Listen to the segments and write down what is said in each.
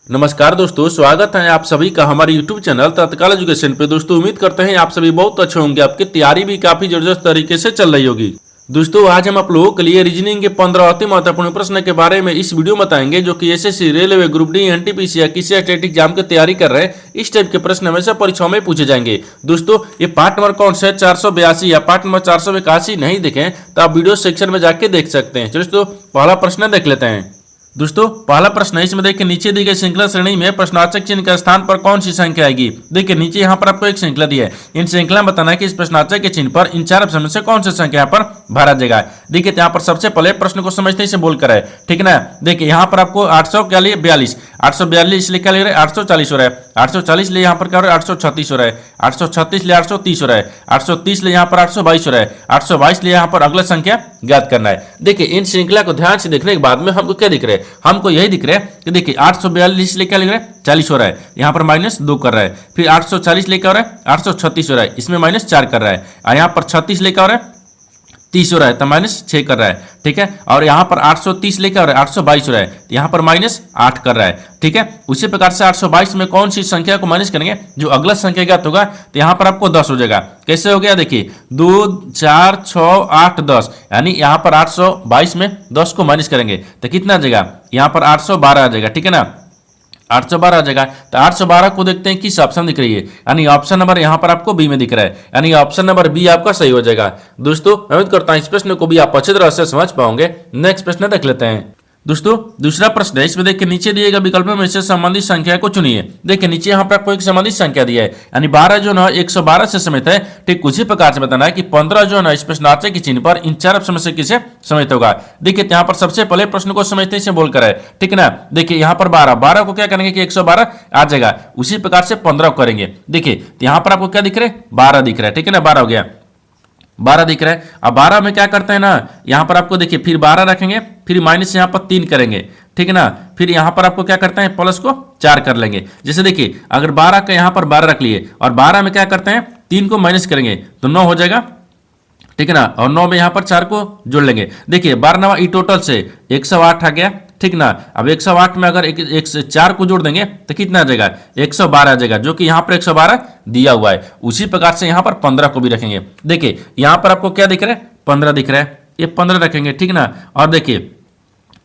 नमस्कार दोस्तों, स्वागत है आप सभी का हमारे YouTube चैनल तत्काल एजुकेशन पे। दोस्तों उम्मीद करते हैं आप सभी बहुत अच्छे होंगे, आपकी तैयारी भी काफी जबरदस्त तरीके से चल रही होगी। दोस्तों आज हम आप लोगों के लिए रीजनिंग के 15 अति महत्वपूर्ण प्रश्न के बारे में इस वीडियो में बताएंगे, जो कि SSC, railway, group D, NTPC या किसी स्टेट एग्जाम की तैयारी कर रहे हैं। इस टाइप के प्रश्न हमेशा परीक्षाओं में पूछे जाएंगे। दोस्तों ये पार्ट नंबर कौन सा है, 482 या पार्ट नंबर 481 नहीं देखें तो आप वीडियो सेक्शन में जाके देख सकते हैं। दोस्तों पहला प्रश्न देख लेते हैं। दोस्तों पहला प्रश्न है, इसमें देखिए नीचे दी गई श्रृंखला श्रेणी में प्रश्नार्थक चिन्ह के स्थान पर कौन सी संख्या आएगी। देखिए नीचे यहाँ पर आपको एक श्रृंखला दी है, इन श्रृंखला में बताना है कि इस प्रश्नार्थक के चिन्ह पर इन चार ऑप्शन में से कौन सी संख्या यहाँ पर भरा जाएगा। देखिए यहाँ पर सबसे पहले प्रश्न को समझते ही से बोलकर है, ठीक है ना। देखिए यहाँ पर आपको 842 842 लिखा ले रहा है, 840 हो रहा है, 840 लिए यहाँ पर क्या हो रहा है, 836 हो रहा है, 836 लिए 830 हो रहा है, 830 लिए यहाँ पर 822 हो रहा है, 822 लिए यहाँ पर अगला संख्या ज्ञात करना है। देखिए इन श्रृंखला को ध्यान से देखने के बाद में हमको क्या दिख रहा है, हमको यही दिख रहा है कि देखिए 842 लिए क्या लिख रहा है, 40 हो रहा है, यहाँ पर -2 कर रहा है। फिर 840 लेकर हो रहा है, 836 हो रहा है, इसमें -4 कर रहा है, और यहाँ पर 36 लेकर हो रहा है, 30 हो रहा है तो -6 कर रहा है, ठीक है। और यहाँ पर 830 लेकर हो रहा है, 822 हो रहा है, तो यहाँ पर -8 कर रहा है, ठीक है। उसी प्रकार से 822 में कौन सी संख्या को माइनस करेंगे, जो अगला संख्या ज्ञात होगा, तो यहाँ पर आपको 10 हो जाएगा। कैसे हो गया, देखिए 2 4 6 8 10, यानी यहाँ पर 822 में 10 को माइनस करेंगे तो कितना आ जाएगा, यहाँ पर 812 आ जाएगा, ठीक है ना। 812 आ जाएगा। तो 812 को देखते हैं किस ऑप्शन दिख रही है, यानी ऑप्शन नंबर यहाँ पर आपको बी में दिख रहा है, यानी ऑप्शन नंबर बी आपका सही हो जाएगा। दोस्तों मैं उम्मीद करता हूं इस प्रश्न को भी आप अच्छी तरह से समझ पाओगे। नेक्स्ट प्रश्न देख लेते हैं। दोस्तों दूसरा प्रश्न है, इसमें देखिए नीचे दिए गए विकल्पों में से संबंधित संख्या को चुनिए। देखिए नीचे यहाँ पर आपको एक संबंधित संख्या दिया है, यानी 12 जो है 112 से समित है। ठीक उसी प्रकार से बताना है कि 15 जो है इस प्रश्नार्थक के चिन्ह पर इन चार ऑप्शन में से किसे समित होगा। देखिए यहाँ पर सबसे पहले प्रश्न को समझते से बोलकर है, ठीक है ना। देखिए यहाँ पर 12 को क्या करेंगे कि 112 आ जाएगा, उसी प्रकार से 15 को करेंगे। देखिए यहाँ पर आपको क्या दिख रहा है, 12 दिख रहा है, ठीक है ना। 12 हो गया, 12 दिख रहा है। अब 12 में क्या करते हैं ना, यहाँ पर आपको देखिए फिर 12 रखेंगे, फिर माइनस यहाँ पर 3 करेंगे, ठीक है ना। फिर यहाँ पर आपको क्या करते हैं, प्लस को 4 कर लेंगे। जैसे देखिए अगर 12 का यहाँ पर 12 रख लिए और 12 में क्या करते हैं 3 को माइनस करेंगे तो 9 हो जाएगा, ठीक है ना। और 9 में यहाँ पर 4 को जोड़ लेंगे। देखिए 12 9 ई टोटल से 108 आ गया, ठीक ना। अब 108 में अगर एक से 4 को जोड़ देंगे तो कितना आ जाएगा, 112 आ जाएगा, जो कि यहाँ पर 112 दिया हुआ है। उसी प्रकार से यहाँ पर 15 को भी रखेंगे। देखिए यहाँ पर आपको क्या दिख रहा है, 15 दिख रहा है, ये 15 रखेंगे, ठीक ना। और देखिए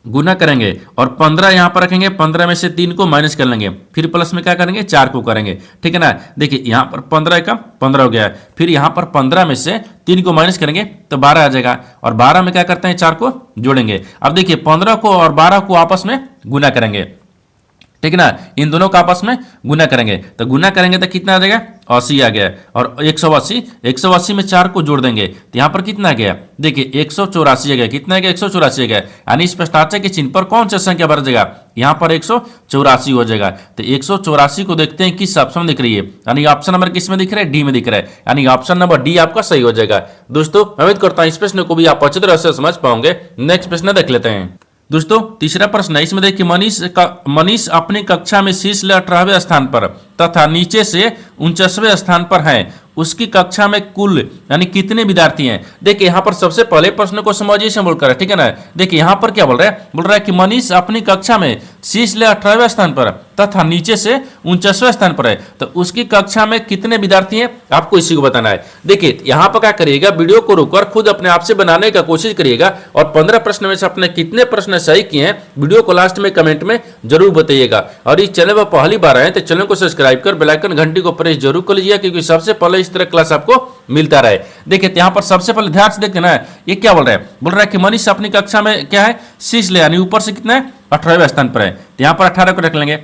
गुना करेंगे और 15 यहाँ पर रखेंगे, 15 में से 3 को माइनस कर लेंगे, फिर प्लस में क्या करेंगे 4 को करेंगे, ठीक है ना। देखिए यहाँ पर 15 का 15 हो गया है, फिर यहाँ पर 15 में से 3 को माइनस करेंगे तो 12 आ जाएगा, और 12 में क्या करते हैं 4 को जोड़ेंगे। अब देखिए 15 को और 12 को आपस में गुना करेंगे, ठीक है ना। इन दोनों का आपस में गुना करेंगे तो गुना करेंगे तो कितना आ जाएगा, 80 आ गया। और 180 में 4 को जोड़ देंगे तो यहाँ पर कितना आ गया, देखिए 184 आ गया। कितना आ गया, 184 आ गया। यानी इस प्रश्नार्थक के चिन्ह पर कौन सा संख्या बढ़ जाएगा, यहाँ पर 184 हो जाएगा। तो 184 को देखते हैं किस ऑप्शन में दिख रही है, यानी ऑप्शन नंबर किस में दिख रहा है, डी में दिख रहा है, यानी ऑप्शन नंबर डी आपका सही हो जाएगा। दोस्तों मैं उम्मीद करता हूँ इस प्रश्न को भी आप अच्छी तरह से समझ पाओगे। नेक्स्ट प्रश्न देख लेते हैं। दोस्तों तीसरा प्रश्न है, इसमें देखिए मनीष अपनी कक्षा में शीर्ष 18वें स्थान पर तथा नीचे से 49वें स्थान पर है। उसकी कक्षा में कुल यानी कितने विद्यार्थी हैं। देखिए यहाँ पर सबसे पहले प्रश्न को समझिए से बोलकर, ठीक है ना। देखिए यहाँ पर क्या बोल रहा है कि मनीष अपनी कक्षा में शीर्ष 18वें स्थान पर तथा नीचे से 49वें स्थान पर है, तो उसकी कक्षा में कितने विद्यार्थी हैं आपको इसी को बताना है। देखिए यहाँ पर क्या करिएगा, वीडियो को रोककर खुद अपने आप से बनाने का कोशिश करिएगा, और 15 प्रश्न में से अपने कितने प्रश्न सही किए हैं वीडियो को लास्ट में कमेंट में जरूर बताइएगा। और इस चैनल पर पहली बार आए तो चैनल को सब्सक्राइब कर बेल आइकन घंटी को प्रेस जरूर कर लीजिएगा, क्योंकि सबसे पहले इस तरह क्लास आपको मिलता रहे। देखिए यहाँ पर सबसे पहले ध्यान से देखते ना, ये क्या बोल रहा है कि मनीष अपनी कक्षा में क्या है शीर्ष यानी ऊपर से कितना है 18वें स्थान पर है, तो यहाँ पर 18 को रख लेंगे,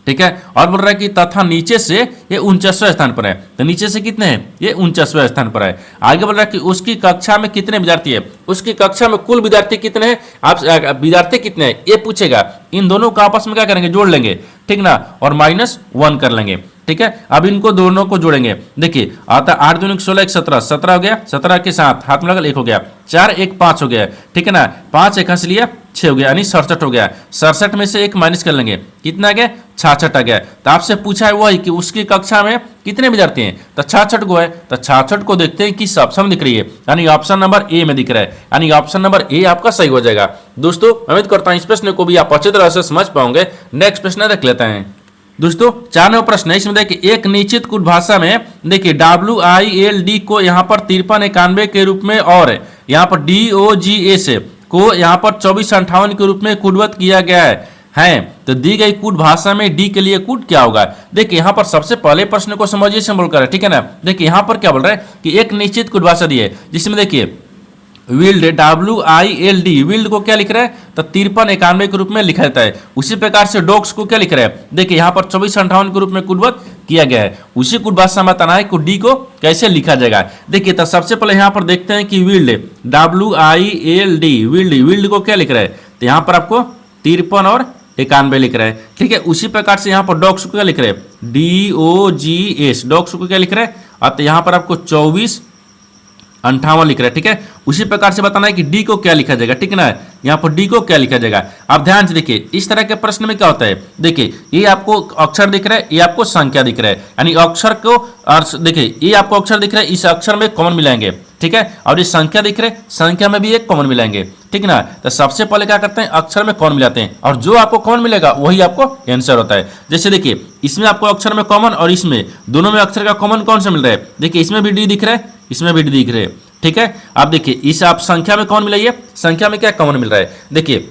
ठीक है। और बोल रहा है कि तथा नीचे से ये 49वें स्थान पर है, तो नीचे से कितने हैं, ये 49वें स्थान पर है। आगे बोल रहा है कि उसकी कक्षा में कितने विद्यार्थी है, उसकी कक्षा में कुल विद्यार्थी कितने हैं, आप विद्यार्थी कितने हैं ये पूछेगा। इन दोनों को आपस में क्या करेंगे, जोड़ लेंगे, ठीक ना, और -1 कर लेंगे, ठीक है। अब इनको दोनों को जोड़ेंगे। देखिए आता 8 दूनी 16 1 17 17 हो गया, 17 के साथ हाथ में लगा 1 हो गया, 4 1 5 हो गया, ठीक है ना। 5 एक हंस लिया 6 हो गया, यानी 67 हो गया। 67 में से 1 माइनस कर लेंगे, कितना आ गया 66 आ गया। तो आपसे पूछा है वही कि उसकी कक्षा में कितने विद्यार्थी हैं, तो 66 को है। तो 66 को देखते हैं किस ऑप्शन में दिख रही है, यानी ऑप्शन नंबर ए में दिख रहा है, यानी ऑप्शन नंबर ए आपका सही हो जाएगा। दोस्तों उम्मीद करता हूं इस प्रश्न को भी आप अच्छी तरह से समझ पाओगे। नेक्स्ट प्रश्न देख लेते हैं। दोस्तों 4 नंबर प्रश्न है, इसमें देखिए एक निश्चित कुट भाषा में देखिए WILD को यहाँ पर 5391 के रूप में और यहाँ पर DOGS को यहाँ पर 2458 के रूप में कूटबद्ध किया गया है। तो दी गई कूट भाषा में डी के लिए कूट क्या होगा। देखिए यहाँ पर सबसे पहले प्रश्न को समझिए सिंबल कर, ठीक है ना। देखिए यहाँ पर क्या बोल रहा है कि एक निश्चित कूट भाषा दी है जिसमें देखिए विल्ड WILD विल्ड को क्या लिख रहा है, तो 5391 के रूप में लिखा जाता है। उसी प्रकार से डॉग्स को क्या लिख रहा है, देखिए यहाँ पर 2458 के रूप में कूटबद्ध किया गया है। उसी कूट भाषा में बताना है कि डी को कैसे लिखा जाएगा। देखिए तो सबसे पहले यहाँ पर देखते हैं कि विल्ड WILD विल्ड को क्या लिख रहा है, तो यहाँ पर आपको 53 और 91 लिख रहा है, ठीक है। उसी प्रकार से यहाँ पर डॉग्स को क्या लिख रहे हैं, DOGS डॉग्स को क्या लिख रहा है, और यहाँ पर आपको 2458 लिख रहा है, ठीक है। उसी प्रकार से बताना है कि डी को क्या लिखा जाएगा, ठीक है ना। यहाँ पर डी को क्या लिखा जाएगा। अब ध्यान से देखिए इस तरह के प्रश्न में क्या होता है, देखिए ये आपको अक्षर दिख रहा है, ये आपको संख्या दिख रहा है, यानी अक्षर को और देखिए ये आपको अक्षर दिख रहा है, इस अक्षर में कॉमन मिलाएंगे, ठीक है। और ये संख्या दिख रहा है, संख्या में भी एक कॉमन मिलाएंगे, ठीक है ना। तो सबसे पहले क्या करते हैं, अक्षर में कॉमन मिलाते हैं और जो आपको कॉमन मिलेगा वही आपको आंसर होता है। जैसे देखिए इसमें आपको अक्षर में कॉमन और इसमें दोनों में अक्षर का कॉमन कौन सा मिल रहा है, देखिए इसमें भी डी दिख रहा है, इसमें भी डी दिख रहे हैं, ठीक है। आप देखिए इस आप संख्या में कौन मिलाइए, संख्या में क्या कॉमन मिल रहा है, देखिए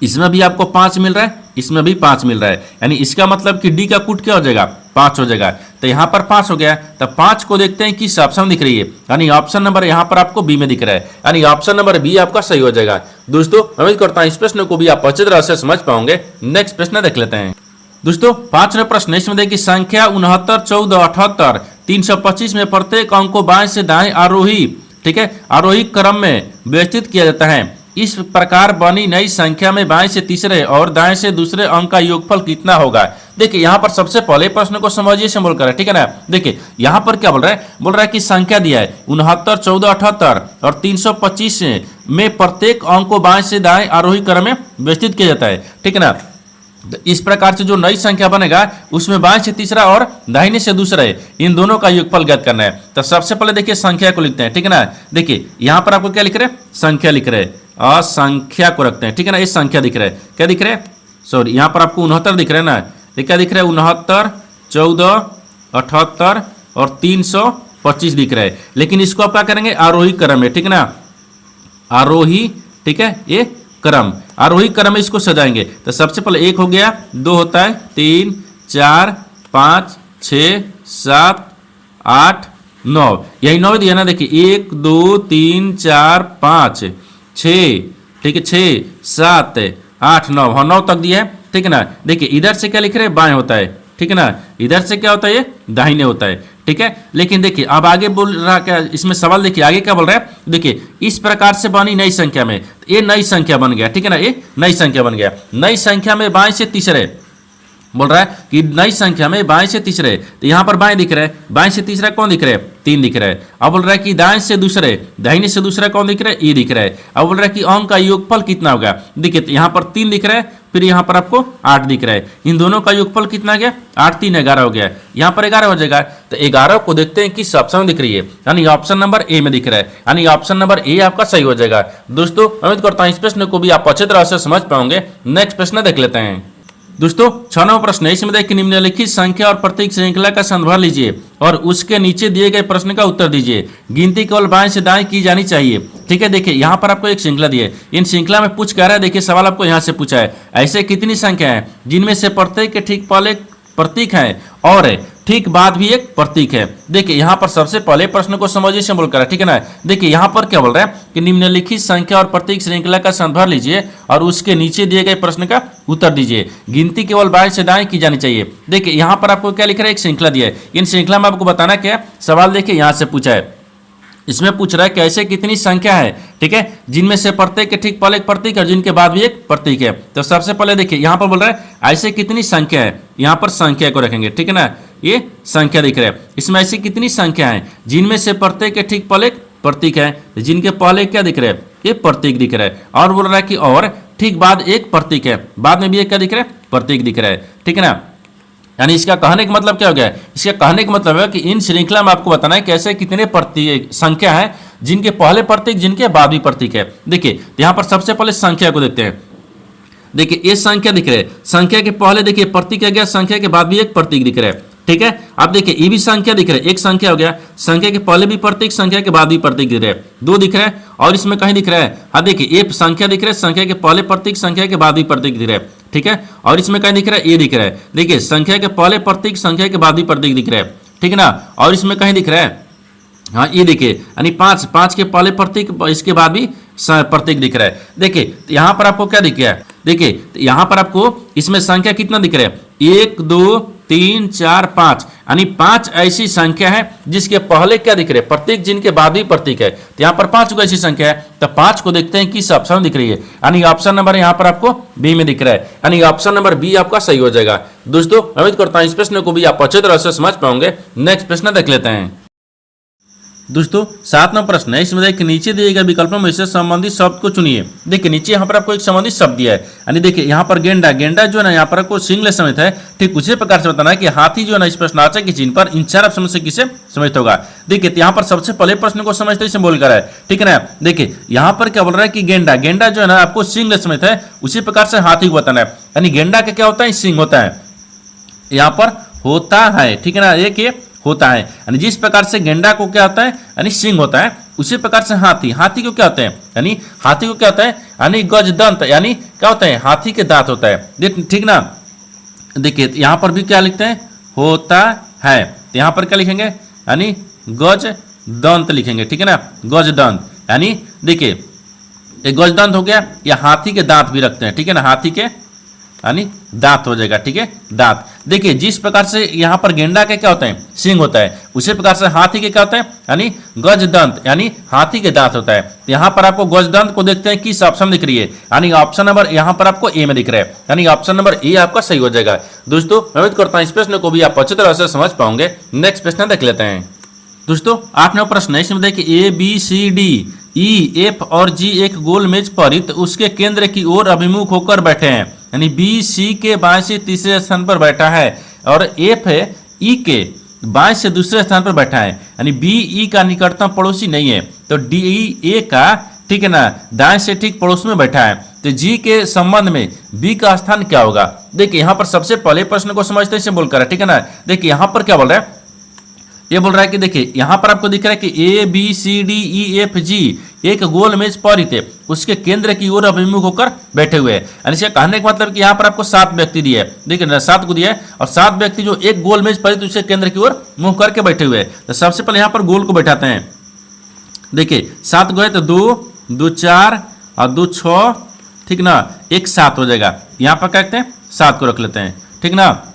इसमें भी आपको 5 मिल रहा है, इसमें भी 5 मिल रहा है, यानी इसका मतलब कि डी का कूट क्या हो जाएगा, 5 हो जाएगा। तो यहाँ पर 5 हो गया, तो 5 को देखते हैं किस ऑप्शन दिख रही है, यानी ऑप्शन नंबर यहाँ पर आपको बी में दिख रहा है, यानी ऑप्शन नंबर बी आपका सही हो जाएगा। दोस्तों उम्मीद करता हूँ इस प्रश्न को भी आप अच्छी तरह से समझ पाओगे। नेक्स्ट प्रश्न देख लेते हैं। दोस्तों 5वां प्रश्न इसमें देखिए संख्या 69 14 78 325 में प्रत्येक अंक को बाएं से दाएं आरोही, ठीक है, आरोही क्रम में व्यवस्थित किया जाता है। इस प्रकार बनी नई संख्या में बाएं से तीसरे और दाएं से दूसरे अंक का योगफल कितना होगा। देखिए यहाँ पर सबसे पहले प्रश्न को समझिए सिंबल कर, ठीक है ना। देखिए यहाँ पर क्या बोल रहा है कि संख्या दिया है 69 14 78 और 325 में प्रत्येक अंक को बाएं से दाएं आरोही क्रम में व्यवस्थित किया जाता है, ठीक है ना। इस प्रकार से जो नई संख्या बनेगा उसमें बाएं से तीसरा और दाहिने से दूसरा है, इन दोनों का योगफल ज्ञात करना है। तो सबसे पहले देखिए संख्या को लिखते हैं, ठीक है ना। देखिए यहाँ पर आपको क्या लिख रहे हैं, संख्या लिख रहे हैं और संख्या को रखते हैं, ठीक है ना। ये संख्या दिख रहा है, क्या दिख रहा है, सॉरी यहाँ पर आपको 69 दिख रहा है ना, ये क्या दिख रहा है 69 14 78 और 325 दिख रहा है। लेकिन इसको आप क्या करेंगे आरोही क्रम में, ठीक है ना, आरोही, ठीक है, ये क्रम आरोही क्रम में इसको सजाएंगे। तो सबसे पहले 1 हो गया, 2 होता है, 3 4 5 6 7 8 9, यही 9 दिया ना। देखिए 1 2 3 4 5 6, ठीक है, 6 7 8 9, हाँ 9 तक दिया है, ठीक है ना। देखिए इधर से क्या लिख रहे हैं, बाएं होता है, ठीक है ना, इधर से क्या होता है, ये दाहिने होता है, ठीक है। लेकिन देखिए अब आगे बोल रहा क्या, इसमें सवाल देखिए आगे क्या बोल रहा है, देखिए इस प्रकार से बनी नई संख्या में, ये नई संख्या बन गया, ठीक है ना, ये नई संख्या बन गया। नई संख्या में बाएं से तीसरे बोल रहा है कि नई संख्या में बाएं से तीसरे, तो यहाँ पर बाएं दिख रहा है, बाएं से तीसरा कौन दिख रहा है, 3 दिख रहा है। अब बोल रहा है कि दाएं से दूसरे, दाहिने से दूसरा कौन दिख रहा है, ये दिख रहा है। अब बोल रहा है कि अंक का योगफल कितना होगा। देखिए यहाँ पर 3 दिख रहा है, फिर यहाँ पर आपको 8 दिख रहा है, इन दोनों का योगफल कितना गया, 8 3 11 हो गया, यहाँ पर 11 हो जाएगा। तो 11 को देखते हैं किस ऑप्शन में दिख रही है, यानी ऑप्शन नंबर ए में दिख रहा है, यानी ऑप्शन नंबर ए आपका सही हो जाएगा। दोस्तों उम्मीद करता हूँ इस प्रश्न को भी आप अच्छी तरह से समझ पाओगे। नेक्स्ट प्रश्न देख लेते हैं। दोस्तों 6वां प्रश्न है, इसमें देखिए निम्नलिखित संख्या और प्रतीक श्रृंखला का संदर्भ लीजिए और उसके नीचे दिए गए प्रश्न का उत्तर दीजिए। गिनती केवल बाएं से दाएं की जानी चाहिए, ठीक है। देखिए यहाँ पर आपको एक श्रृंखला दी है, इन श्रृंखला में पूछ कह रहा है, देखिए सवाल आपको यहाँ से पूछा है, ऐसे कितनी संख्या है जिनमें से प्रत्येक के ठीक पहले प्रतीक है और ठीक बाद भी एक प्रतीक है। देखिए यहाँ पर सबसे पहले प्रश्न को समझिए सिंबल करा, ठीक है ना। देखिए यहाँ पर क्या बोल रहा है कि निम्नलिखित संख्या और प्रतीक श्रृंखला का संदर्भ लीजिए और उसके नीचे दिए गए प्रश्न का उत्तर दीजिए। गिनती केवल बाएं से दाएं की जानी चाहिए। देखिए यहाँ पर आपको क्या लिख रहा है, एक श्रृंखला दिया है, इन श्रृंखला में आपको बताना क्या सवाल, देखिए यहाँ से पूछा है, इसमें पूछ रहा है कि ऐसे कितनी संख्या है, ठीक है, जिनमें से प्रत्येक के ठीक पहले एक प्रतीक और जिनके बाद भी एक प्रतीक है। तो सबसे पहले देखिए यहाँ पर बोल रहा है ऐसे कितनी संख्या है, यहाँ पर संख्या को रखेंगे, ठीक है ना, ये संख्या दिख रहा है। इसमें ऐसी कितनी संख्या है जिनमें से प्रत्येक के ठीक पहले एक प्रतीक है, जिनके पहले क्या दिख रहा है, एक प्रतीक दिख रहा है। और बोल रहा है कि और ठीक बाद एक प्रतीक है, बाद में भी एक क्या दिख रहा है, प्रतीक दिख रहा है, ठीक है ना। यानी इसका कहने का मतलब क्या हो गया, इसका कहने का मतलब है कि इन श्रृंखला में आपको बताना है कि ऐसे कितने प्रतीक संख्या है जिनके पहले प्रतीक जिनके बाद भी प्रतीक है। देखिए यहाँ पर सबसे पहले संख्या को देखते हैं। देखिए ये संख्या दिख रहा है, संख्या के पहले देखिए प्रतीक आ गया, संख्या के बाद भी एक प्रतीक दिख रहा है, ठीक है। अब देखिए ये भी संख्या दिख रहा है, एक संख्या हो गया, संख्या के पहले भी प्रतीक, संख्या के बाद भी प्रतीक दिख रहा है, दो दिख रहा है। और इसमें कहीं दिख रहा है, हाँ देखिए ये संख्या दिख रहा है, संख्या के पहले प्रतीक, संख्या के बाद भी प्रतीक दिख रहा है, ठीक है। और इसमें कहीं दिख रहा है, ये दिख रहा है, देखिए संख्या के पहले प्रतीक, संख्या के बाद भी प्रतीक दिख रहा है, ठीक है ना। और इसमें कहीं दिख रहा है, हाँ ये देखिए यानी पाँच के पहले प्रतीक, इसके बाद भी प्रतीक दिख रहा है। देखिए यहाँ पर आपको क्या दिख रहा है, देखिए यहाँ पर आपको इसमें संख्या कितना दिख रहा है, 1 2 3 4 5, यानी 5 ऐसी संख्या है जिसके पहले क्या दिख रहे हैं, प्रतीक, जिनके बाद भी प्रतीक है। तो यहाँ पर 5 को ऐसी संख्या है, तो 5 को देखते हैं किस ऑप्शन में दिख रही है, यानी ऑप्शन नंबर यहाँ पर आपको बी में दिख रहा है, यानी ऑप्शन नंबर बी आपका सही हो जाएगा। दोस्तों उम्मीद करता हूँ इस प्रश्न को भी आप अच्छे तरह से समझ पाओगे। नेक्स्ट प्रश्न देख लेते हैं। दोस्तों 7वां प्रश्न है, इसमें देखिए नीचे दिए गए विकल्पों में से संबंधित शब्द को चुनिए। देखिए नीचे यहाँ पर आपको एक संबंधित शब्द दिया है, यानी देखिए यहाँ पर गेंडा, गेंडा जो है ना यहाँ पर आपको सिंगल समेत है, ठीक उसी प्रकार से बताना है कि हाथी जो है ना इस प्रश्नार्थ के चिन्ह पर इन 4 ऑप्शन से किसे समित होगा। देखिए यहाँ पर सबसे पहले प्रश्न को समझते इसे बोलकर है, ठीक है ना। देखिए यहाँ पर क्या बोल रहा है कि गेंडा, गेंडा जो है ना आपको सिंगल समेत है, उसी प्रकार से हाथी को बताना है, यानी गेंडा का क्या होता है, सिंह होता है, यहाँ पर होता है, ठीक है ना, एक ये होता है, यानी जिस प्रकार से गेंडा को क्या होता है, यानी सिंह होता है, उसी प्रकार से हाथी, हाथी को क्या होता है, यानी हाथी को क्या होता है, यानी गजदंत, यानी क्या होता है, हाथी के दांत होता है, ठीक ना। देखिए यहाँ पर भी क्या लिखते हैं, होता है, तो यहाँ पर क्या लिखेंगे, यानी गजदंत लिखेंगे, ठीक है ना, गजदंत, यानी देखिए एक गजदंत हो गया, या हाथी के दांत भी रखते हैं, ठीक है ना, हाथी के यानी दांत हो जाएगा, ठीक है, दांत। देखिए जिस प्रकार से यहाँ पर गेंडा के क्या होता है, सिंह होता है, उसी प्रकार से हाथी के क्या होता है, यानी गजदंत, यानी हाथी के दांत होता है। यहाँ पर आपको गजदंत को देखते हैं किस ऑप्शन दिख रही है, यानी ऑप्शन नंबर यहाँ पर आपको ए में दिख रहा है, यानी ऑप्शन नंबर ए आपका सही हो जाएगा। दोस्तों उम्मीद करता हूँ इस प्रश्न को भी आप अच्छी तरह से समझ पाओगे। नेक्स्ट प्रश्न देख लेते हैं। दोस्तों 8वां प्रश्न है, इसमें देखिए ABCDEF और G एक गोल मेज पर उसके केंद्र की ओर अभिमुख होकर बैठे हैं, यानी बी सी के बाएं से तीसरे स्थान पर बैठा है और एफ है ई के बाएं से दूसरे स्थान पर बैठा है, यानी बी ई का निकटतम पड़ोसी नहीं है, तो डी ए का, ठीक है ना, दाएं से ठीक पड़ोस में बैठा है, तो जी के संबंध में बी का स्थान क्या होगा। देखिए यहाँ पर सबसे पहले प्रश्न को समझते हैं बोलकर, ठीक है ना। देखिए यहाँ पर क्या बोल रहा है, ये बोल रहा है कि देखिए यहाँ पर आपको दिख रहा है कि ABCDEFG एक गोल मेज पर थे, उसके केंद्र की ओर अभिमुख होकर बैठे हुए हैं, यानी इसका कहने का मतलब कि यहाँ पर आपको 7 व्यक्ति दिए है, देखिए 7 को दिया है, और 7 व्यक्ति जो एक गोल मेज पर उसके केंद्र की ओर मुंह करके बैठे हुए हैं। तो सबसे पहले यहाँ पर गोल को बैठाते हैं। देखिए 7 गए तो 2 2 4 और 2 6, ठीक ना, एक 7 हो जाएगा। यहाँ पर क्या कहते हैं, 7 को रख लेते हैं, ठीक ना।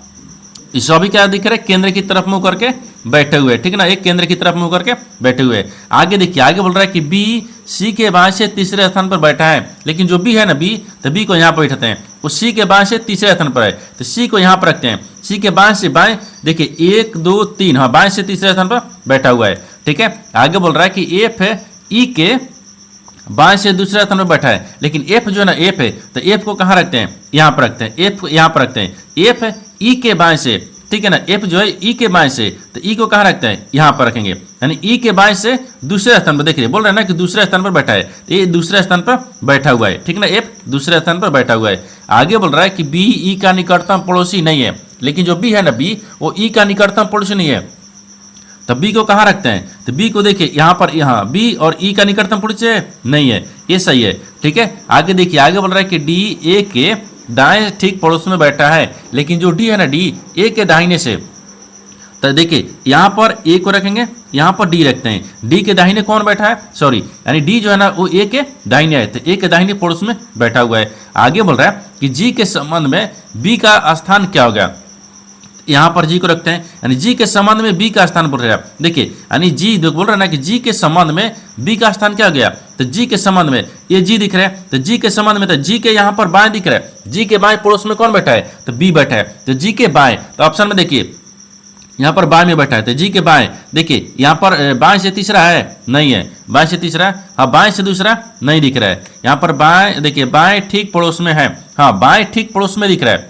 इस सभी क्या दिख रहा है, केंद्र की तरफ मुंह करके बैठे हुए, ठीक ना, एक केंद्र की तरफ मुंह करके बैठे हुए। आगे देखिए, आगे बोल रहा है कि बी सी के बाएं से तीसरे स्थान पर बैठा है, लेकिन जो बी है ना, बी, तो बी को यहाँ पर बैठाते हैं, वो सी के बाएं से तीसरे स्थान पर है, तो सी को यहाँ पर रखते हैं। सी के बाएं से बाएं, देखिए 1 2 3, हाँ बाएं से तीसरे स्थान पर बैठा हुआ है, ठीक है। आगे बोल रहा है कि एफ है ई के बाएं से दूसरे स्थान पर बैठा है, लेकिन एफ जो है ना, एफ है, तो एफ को कहाँ रखते हैं, यहाँ पर रखते हैं, एफ को यहाँ पर रखते हैं। एफ है ई के बाएं से, ठीक है ना, एफ जो है ई के बाएं से, तो ई को कहाँ रखते हैं, यहाँ पर रखेंगे, यानी ई के बाएं से दूसरे स्थान पर, देखिए बोल रहे हैं ना कि दूसरे स्थान पर बैठा है, तो ये दूसरे स्थान पर बैठा हुआ है, ठीक है ना, एफ दूसरे स्थान पर बैठा हुआ है। आगे बोल रहा है कि बी ई का निकटतम पड़ोसी नहीं है, लेकिन जो बी है ना, बी वो ई का निकटतम पड़ोसी नहीं है, तो बी को कहाँ रखते हैं, तो बी को देखिए यहाँ पर, यहाँ बी और ई का निकटतम पड़ोसी नहीं है, ये सही है, ठीक है। आगे देखिए, आगे बोल रहा है कि डी ए के दाएं ठीक पड़ोस में बैठा है, लेकिन जो डी है ना, डी ए के दाहिने से, तो देखिए यहाँ पर ए को रखेंगे, यहाँ पर डी रखते हैं। डी के दाहिने कौन बैठा है, सॉरी, यानी डी जो है ना वो ए के दाहिने है, तो ए के दाहिने पड़ोस में बैठा हुआ है। आगे बोल रहा है कि जी के संबंध में बी का स्थान क्या हो गया, यहाँ पर जी को रखते हैं, यानी जी के संबंध में बी का स्थान बोल रहा है। देखिए यानी जी बोल रहा है ना कि जी के संबंध में बी का स्थान क्या हो गया, तो जी के संबंध में ये जी दिख रहा है, तो जी के संबंध में, तो जी के यहाँ पर बाएं दिख रहा है, जी के बाएं पड़ोस में कौन बैठा है, तो बी बैठा है, तो जी के बाएं, तो ऑप्शन में देखिए यहाँ पर बाएं में बैठा है, तो जी के बाएं, देखिए यहाँ पर बाएं से तीसरा है, नहीं है, बाएं से तीसरा, हाँ बाएं से दूसरा नहीं दिख रहा है, यहाँ पर बाएं, देखिए बाएं ठीक पड़ोस में है, हाँ बाएं ठीक पड़ोस में दिख रहा है,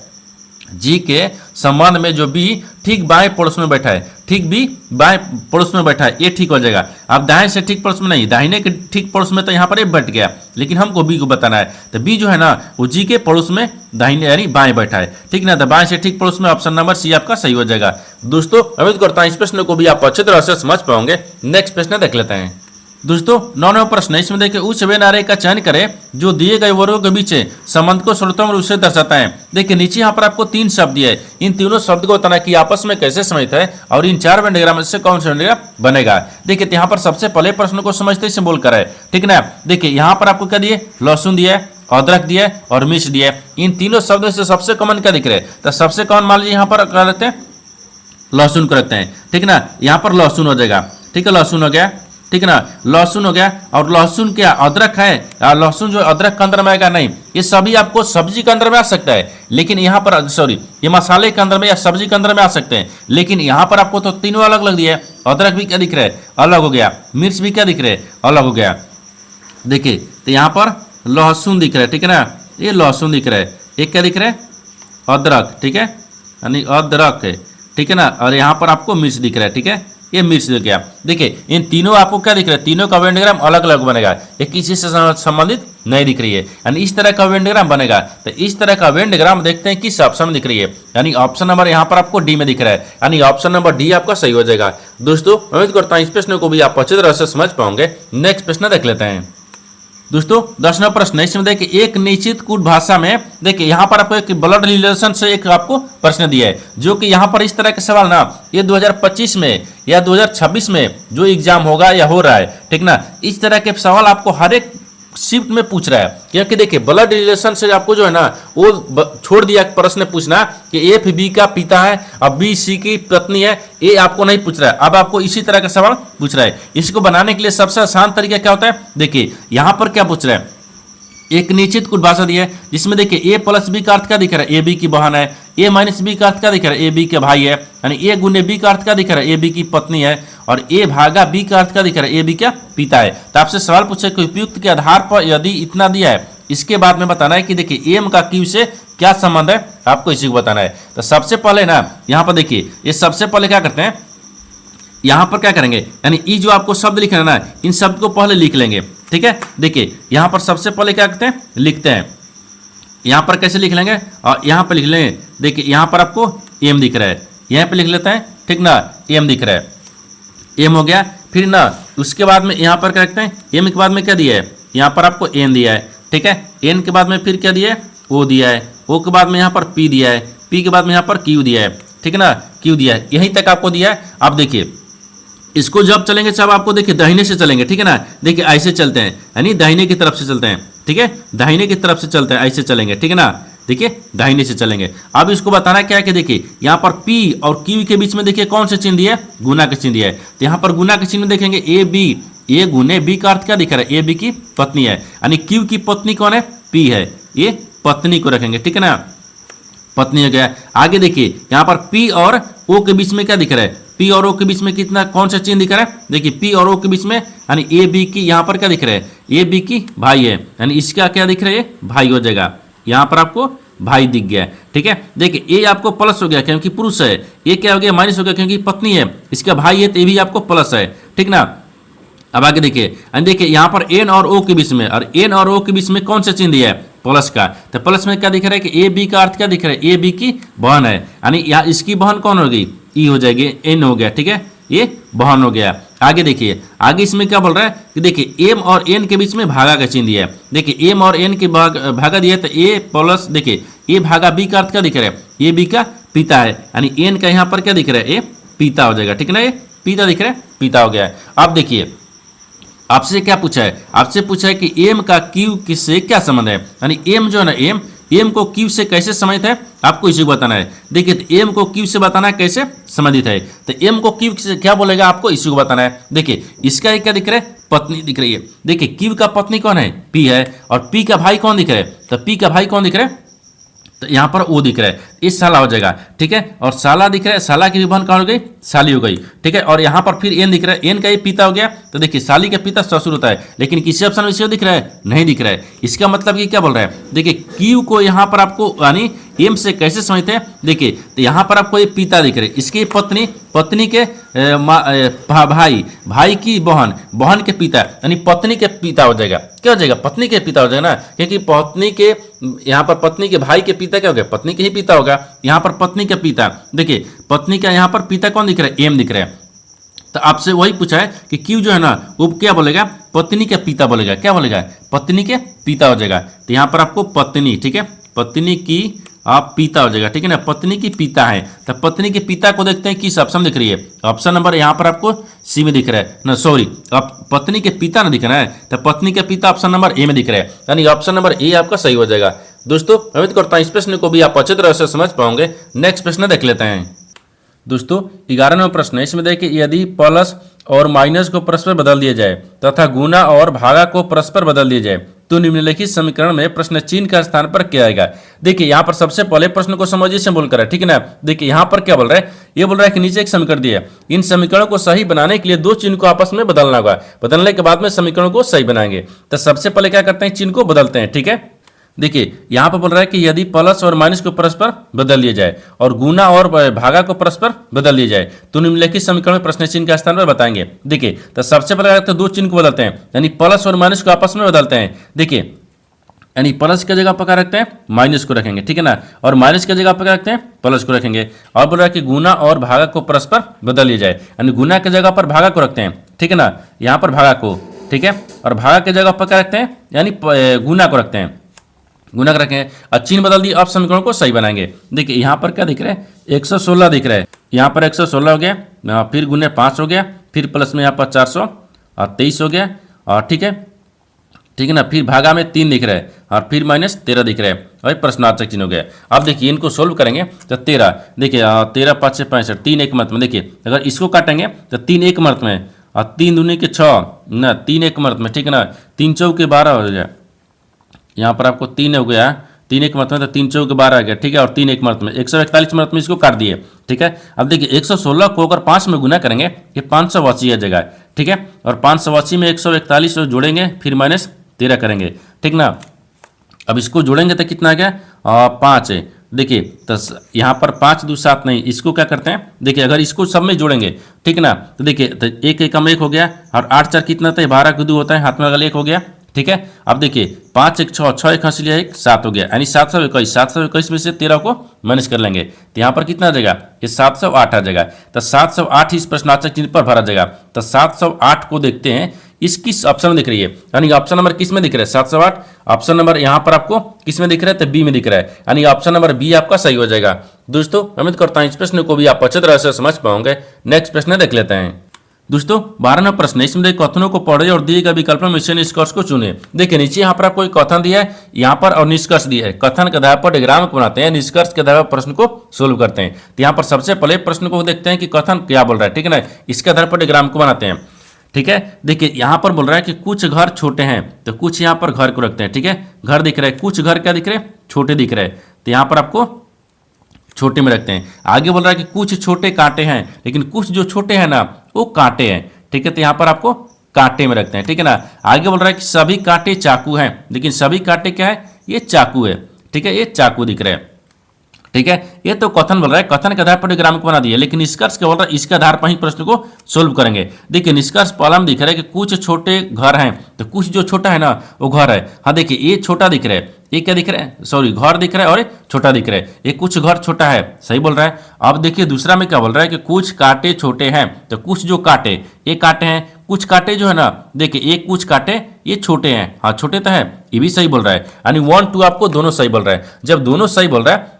जी के संबंध में जो बी ठीक बाएं पड़ोस में बैठा है, ठीक बी बाएं पड़ोस में बैठा है, ये ठीक हो जाएगा। अब दाएं से ठीक पड़ोस में नहीं, दाहिने के ठीक पड़ोस में तो यहाँ पर ये बैठ गया, लेकिन हमको बी को बताना है, तो बी जो है ना वो जी के पड़ोस में दाहिने यानी बाएं बैठा है, ठीक ना, तो बाएं से ठीक पड़ोस में ऑप्शन नंबर सी आपका सही हो जाएगा। दोस्तों उम्मीद करता हूं इस प्रश्न को भी आप अच्छे तरह से समझ पाओगे। नेक्स्ट प्रश्न देख लेते हैं। दोस्तों 9वां प्रश्न, इसमें देखिए उच्च व्यय नारे का चयन करें जो दिए गए वर्गों के बीच संबंध को सर्वोत्तम रूप से दर्शाता है। देखिए नीचे यहाँ पर आपको 3 शब्द दिए, इन तीनों शब्द को बताना कि आपस में कैसे समझते हैं और इन 4 वेन डायग्राम से कौन सा वेन डायग्राम बनेगा। देखिए यहाँ पर सबसे पहले प्रश्न को समझते ही बोल कर है, ठीक ना। देखिए यहाँ पर आपको क्या दिए, लहसुन दिया है, अदरक दिया है और मिर्च दिया है। इन तीनों शब्दों से सबसे कॉमन क्या दिख रहा है, तो सबसे कॉमन मान लीजिए यहाँ पर क्या रखते हैं, लहसुन को रखते हैं, ठीक ना। यहाँ पर लहसुन हो जाएगा, ठीक है, लहसुन हो गया, ठीक ना, लहसुन हो गया। और लहसुन क्या अदरक है, लहसुन जो अदरक के अंदर में आएगा नहीं, ये सभी आपको सब्जी के अंदर में आ सकता है, लेकिन यहाँ पर सॉरी ये मसाले के अंदर में या सब्जी के अंदर में आ सकते हैं, लेकिन यहाँ पर आपको तो तीनों अलग अलग दिया है। अदरक भी क्या दिख रहा है, अलग हो गया, मिर्च भी क्या दिख रहा है, अलग हो गया। देखिए तो यहाँ पर लहसुन दिख रहा है, ठीक है ना, ये लहसुन दिख रहा है, एक क्या दिख रहा है, अदरक, ठीक है, यानी अदरक है, ठीक है ना, और यहाँ पर आपको मिर्च दिख रहा है, ठीक है, ये मिर्च दिख गया। देखिए इन तीनों आपको क्या दिख रहा है, तीनों का वेन डायग्राम अलग अलग बनेगा, ये किसी से संबंधित नहीं दिख रही है, यानी इस तरह का वेन डायग्राम बनेगा। तो इस तरह का वेन डायग्राम देखते हैं किस ऑप्शन में दिख रही है, यानी ऑप्शन नंबर यहाँ पर आपको डी में दिख रहा है, यानी ऑप्शन नंबर डी आपका सही हो जाएगा। दोस्तों उम्मीद करता हूँ इस प्रश्न को भी आप अच्छी तरह से समझ पाओगे। नेक्स्ट प्रश्न देख लेते हैं। दोस्तों 10वां प्रश्न, इसमें देखिए एक निश्चित कूट भाषा में, देखिए यहाँ पर आपको एक ब्लड रिलेशन से एक आपको प्रश्न दिया है, जो कि यहाँ पर इस तरह के सवाल ना ये 2025 में या 2026 में जो एग्जाम होगा या हो रहा है, ठीक ना, इस तरह के सवाल आपको हर एक शिफ्ट में पूछ रहा है। क्योंकि देखिए ब्लड रिलेशन से आपको जो है ना वो छोड़ दिया प्रश्न पूछना कि ए बी का पिता है और बी सी की पत्नी है, ये आपको नहीं पूछ रहा है, अब आपको इसी तरह का सवाल पूछ रहा है। इसको बनाने के लिए सबसे आसान तरीका क्या होता है, देखिए यहाँ पर क्या पूछ रहा है, एक निश्चित कुछ भाषा दी है जिसमें देखिए ए प्लस बी का अर्थ क्या दिख रहा है, ए बी की बहन है, ए माइनस बी का अर्थ क्या दिख रहा है, ए बी के भाई है, यानी ए गुने बी का अर्थ क्या दिख रहा है, ए बी की पत्नी है, और ए भागा बी का अर्थ क्या दिख रहा है, ए बी का पिता है। तो आपसे सवाल पूछे कि उपयुक्त के आधार पर यदि इतना दिया है, इसके बाद में बताना है कि देखिए एम का क्यू से क्या संबंध है, आपको इसी को बताना है। तो सबसे पहले ना यहाँ पर देखिए ये सबसे पहले क्या करते हैं, यहाँ पर क्या करेंगे, यानी ई जो आपको शब्द लिखना है ना, इन शब्द को पहले लिख लेंगे, ठीक है। देखिए यहाँ पर सबसे पहले क्या करते हैं, लिखते हैं, यहाँ पर कैसे लिख लेंगे, और यहाँ पर लिख लेंगे, देखिए यहाँ पर आपको एम दिख रहा है, यहाँ पे लिख लेते हैं, ठीक ना, एम दिख रहा है, एम हो गया। फिर ना उसके बाद में यहाँ पर क्या रखते हैं, एम के बाद में क्या दिया है, यहाँ पर आपको एन दिया है, ठीक है, एन के बाद में फिर क्या दिया है, ओ दिया है, ओ के बाद में यहाँ पर पी दिया है, पी के बाद में यहाँ पर क्यू दिया है, ठीक है ना, क्यू दिया है, यहीं तक आपको दिया है। आप देखिए इसको जब चलेंगे सब आपको देखिए दाहिने से चलेंगे, ठीक है ना, देखिए ऐसे चलते हैं, यानी दाहिने की तरफ से चलते हैं, ठीक है, दाहिने की तरफ से चलते हैं, ऐसे चलेंगे, ठीक है ना, देखिए दाहिने से चलेंगे। अब इसको बताना क्या है कि देखिए यहाँ पर P और Q के बीच में देखिए कौन से चिन्ह दिया है, गुना का चिन्ह दिया है, तो यहाँ पर गुना के चिन्ह में देखेंगे ए बी, ए गुने बी का अर्थ क्या दिख रहा है, ए बी की पत्नी है, यानी Q की पत्नी कौन है, P है, ये पत्नी को रखेंगे, ठीक है ना, पत्नी हो गया। आगे देखिए यहाँ पर P और O के बीच में क्या दिख रहा है, P और O के बीच में कितना कौन सा चिन्ह दिख रहा है, देखिए P और O के बीच में, यानी ए बी की यहाँ पर क्या दिख रहा है, ए बी की भाई है, यानी इसका क्या दिख रहा है, भाई हो जाएगा, यहाँ पर आपको भाई दिख गया, ठीक है। देखिए ए आपको प्लस हो गया क्योंकि पुरुष है, ये क्या हो गया माइनस हो गया क्योंकि पत्नी है, इसका भाई है तो ये भी आपको प्लस है, ठीक ना। अब आगे देखिए, देखिए यहाँ पर एन और ओ के बीच में, और एन और ओ के बीच में कौन सा चिन्ह दिया है, प्लस का, तो प्लस में क्या दिख रहा है कि ए बी का अर्थ क्या दिख रहा है, ए बी की बहन है, यानी यहाँ इसकी बहन कौन होगी, ई हो जाएगी, एन हो गया, ठीक है, ये बहन हो गया। आगे देखिए, आगे इसमें क्या बोल रहा है कि देखिए एम और एन के बीच में भागा का चिन्ह दिया है, देखिए एम और एन के भागा दिया है, तो ए प्लस देखिए ए भागा बी का अर्थ क्या दिख रहा है, ए बी का पिता है, यानी एन का यहाँ पर क्या दिख रहा है, ए पिता हो जाएगा, ठीक है ना, ये पिता दिख रहा है, पिता हो गया है। अब देखिए आपसे क्या पूछा है, आपसे पूछा है कि एम का क्यू किससे क्या संबंध है, यानी एम जो है ना, एम को क्यू से कैसे संबंधित है, आपको इसी को बताना है। देखिए तो एम को क्यू से बताना है कैसे संबंधित है, तो एम को क्यू से क्या बोलेगा, आपको इसी को बताना है। देखिए इसका क्या दिख रहा है, पत्नी दिख रही है, देखिए क्यू का पत्नी कौन है, पी है, और पी का भाई कौन दिख रहा है, तो पी का भाई कौन दिख रहा है, तो यहाँ पर ओ दिख रहा है, ये साला हो जाएगा, ठीक है। और साला दिख रहा है, साला की भी बहन कहाँ हो गई, साली हो गई, ठीक है। और यहाँ पर फिर एन दिख रहा है, एन का ये पिता हो गया। तो देखिए साली का पिता ससुर होता है, लेकिन किसी ऑप्शन में इसे दिख रहा है, नहीं दिख रहा है। इसका मतलब ये क्या बोल रहा है, देखिए क्यू को यहाँ पर आपको यानी एम से कैसे समझते हैं, देखिए तो यहाँ पर आपको ये पिता दिख रहे, इसकी पत्नी, पत्नी के भाई की बहन के पिता, यानी पत्नी के पिता हो जाएगा। क्या हो जाएगा, पत्नी के पिता हो जाएगा ना, क्योंकि पत्नी के यहाँ पर पत्नी के भाई के पिता क्या हो गया, पत्नी के ही पिता होगा। यहाँ पर पत्नी के पिता, देखिए पत्नी का यहाँ पर पिता कौन दिख रहा है, एम दिख रहा है। तो आपसे वही पूछा है कि क्यू जो है ना वो क्या बोलेगा, पत्नी के पिता बोलेगा। क्या बोलेगा, पत्नी के पिता हो जाएगा। तो यहाँ पर आपको पत्नी, ठीक है, पत्नी की आप पिता हो जाएगा, ठीक है ना, पत्नी की पिता है। तो पत्नी के पिता को देखते हैं किस ऑप्शन दिख रही है, ऑप्शन नंबर यहाँ पर आपको सी में दिख रहा है ना, सॉरी आप पत्नी के पिता ना दिख रहा है, तो पत्नी के पिता ऑप्शन नंबर ए में दिख रहा है, यानी ऑप्शन नंबर ए आपका सही हो जाएगा। दोस्तों उम्मीद करता हूँ इस प्रश्न को भी आप अच्छी तरह से समझ पाओगे। नेक्स्ट प्रश्न देख लेते हैं। दोस्तों 11वां प्रश्न है, इसमें देखिए यदि प्लस और माइनस को परस्पर बदल दिया जाए तथा गुना और भागा को परस्पर बदल दिया जाए तो निम्नलिखित समीकरण में प्रश्न चिन्ह का स्थान पर क्या आएगा। देखिए यहाँ पर सबसे पहले प्रश्न को समझिए से बोल कर है, ठीक है ना। देखिए यहाँ पर क्या बोल रहा है, ये बोल रहा है कि नीचे एक समीकरण दिया है, इन समीकरणों को सही बनाने के लिए दो चिन्ह को आपस में बदलना होगा, बदलने के बाद में समीकरणों को सही बनाएंगे। तो सबसे पहले क्या करते हैं, चिन्ह को बदलते हैं, ठीक है। देखिए यहाँ पर बोल रहा है कि यदि प्लस और माइनस को परस्पर बदल लिया जाए और गुना और भागा को परस्पर बदल लिया जाए तो निम्नलिखित समीकरण में प्रश्न चिन्ह का स्थान पर बताएंगे। देखिए तो सबसे पहले तो दो चिन्ह को बदलते हैं, यानी प्लस और माइनस को आपस में बदलते हैं। देखिए यानी प्लस की जगह पर क्या रखते हैं, माइनस को रखेंगे, ठीक है ना, और माइनस की जगह पर क्या रखते हैं, प्लस को रखेंगे। और बोल रहा है कि गुना और भागा को परस्पर बदल लिया जाए, यानी गुना की जगह पर भागा को रखते हैं, ठीक है ना, यहाँ पर भागा को, ठीक है, और भागा की जगह पर क्या रखते हैं, यानी गुना को रखते हैं, गुना रखें और चिन्ह बदल दिए, अब समीकरणों को सही बनाएंगे। देखिए यहाँ पर क्या दिख रहा है, 116 दिख रहा है, यहाँ पर 116 हो गया, फिर गुने 5 हो गया, फिर प्लस में यहाँ पर 423 हो गया, और ठीक है ना, फिर भागा में 3 दिख रहा है और फिर माइनस 13 दिख रहा है और प्रश्नार्थक चिन्ह हो गया। अब देखिए इनको सोल्व करेंगे तो 13, देखिए 13 5 से 65, 3 एक मत में, देखिए अगर इसको काटेंगे तो 3 एक मत में और 3 दूनी के 6 ना, 3 एक मत में, ठीक है ना, 3 चौके 12 हो जाए, यहाँ पर आपको 3 हो गया, 3 एक मर्त में, तो 3 चौके 12 आ गया, ठीक है, और 3 एक मर्त में 141 मर्त में इसको काट दिए, ठीक है। अब देखिए 116 को अगर 5 में गुना करेंगे ये 580 आ जाएगा, ठीक है, और 580 में 141 जोड़ेंगे फिर माइनस 13 करेंगे, ठीक ना। अब इसको जोड़ेंगे तो कितना आ गया, 5 है। देखिए तो यहाँ पर 5 2 7 नहीं, इसको क्या करते हैं, देखिए अगर इसको सब में जोड़ेंगे, ठीक है ना, तो देखिए तो 1 एकम 1 हो गया और 8 4 कितना था, 12 के 2 होता है, हाथ में अगर 1 हो गया, ठीक है। अब देखिए 5 1 6, 6 1 हंस लिया, 1 7 हो गया, यानी 721 में से 13 को माइनस कर लेंगे तो यहाँ पर कितना आ जाएगा, ये 708 आ जाएगा। तो 708 इस प्रश्नार्थक चिन्ह पर भरा जाएगा। तो 708 को देखते हैं इस किस ऑप्शन में दिख रही है, यानी ऑप्शन नंबर किस में दिख रहा है, 708 ऑप्शन नंबर यहाँ पर आपको किस में दिख रहा है, तो बी में दिख रहा है, यानी ऑप्शन नंबर बी आपका सही हो जाएगा। दोस्तों उम्मीद करता हूँ इस प्रश्न को भी आप अच्छी तरह से समझ पाओगे। नेक्स्ट प्रश्न देख लेते हैं। दोस्तों 12वां प्रश्न, इसमें कथनों को पढ़े और दिए गए विकल्प में से निष्कर्ष को चुने। देखिए नीचे यहाँ पर आपको एक कथन दिया है, यहाँ पर और निष्कर्ष दिया है। कथन के आधार पर डायग्राम बनाते हैं, निष्कर्ष के आधार पर प्रश्न को सोल्व करते हैं। तो यहाँ पर सबसे पहले प्रश्न को देखते हैं कि कथन क्या बोल रहा है, ठीक है ना, इसके आधार पर डायग्राम को बनाते हैं, ठीक है। देखिए यहाँ पर बोल रहा है कि कुछ घर छोटे हैं तो कुछ यहाँ पर घर को रखते हैं, ठीक है, घर दिख रहा है, कुछ घर क्या दिख रहे हैं, छोटे दिख रहे हैं, तो यहाँ पर आपको छोटे में रखते हैं। आगे बोल रहा है कि कुछ छोटे कांटे हैं, लेकिन कुछ जो छोटे हैं ना वो कांटे हैं, ठीक है, तो यहाँ पर आपको कांटे में रखते हैं, ठीक है ना। आगे बोल रहा है कि सभी कांटे चाकू हैं, लेकिन सभी कांटे क्या है, ये चाकू है, ठीक है, ये चाकू दिख रहे हैं, ठीक है। ये तो कथन बोल रहा है, कथन के आधार पर डायग्राम को बना दिया, लेकिन निष्कर्ष क्या बोल रहा है, इसके आधार पर ही प्रश्न को सोल्व करेंगे। देखिए निष्कर्ष पहला में दिख रहा है कि कुछ छोटे घर हैं, तो कुछ जो छोटा है ना वो घर है। हाँ देखिए ये छोटा दिख रहा है, ये क्या दिख रहा है, सॉरी घर दिख रहा है और ये छोटा दिख रहा है, ये कुछ घर छोटा है, सही बोल रहा है। अब देखिए दूसरा में क्या बोल रहा है कि कुछ कांटे छोटे हैं, तो कुछ जो कांटे ये कांटे हैं, कुछ कांटे जो है ना, देखिए ये कुछ कांटे ये छोटे हैं, हाँ छोटे तो है, ये भी सही बोल रहा है, यानी 1 2 आपको दोनों सही बोल रहा है। जब दोनों सही बोल रहा है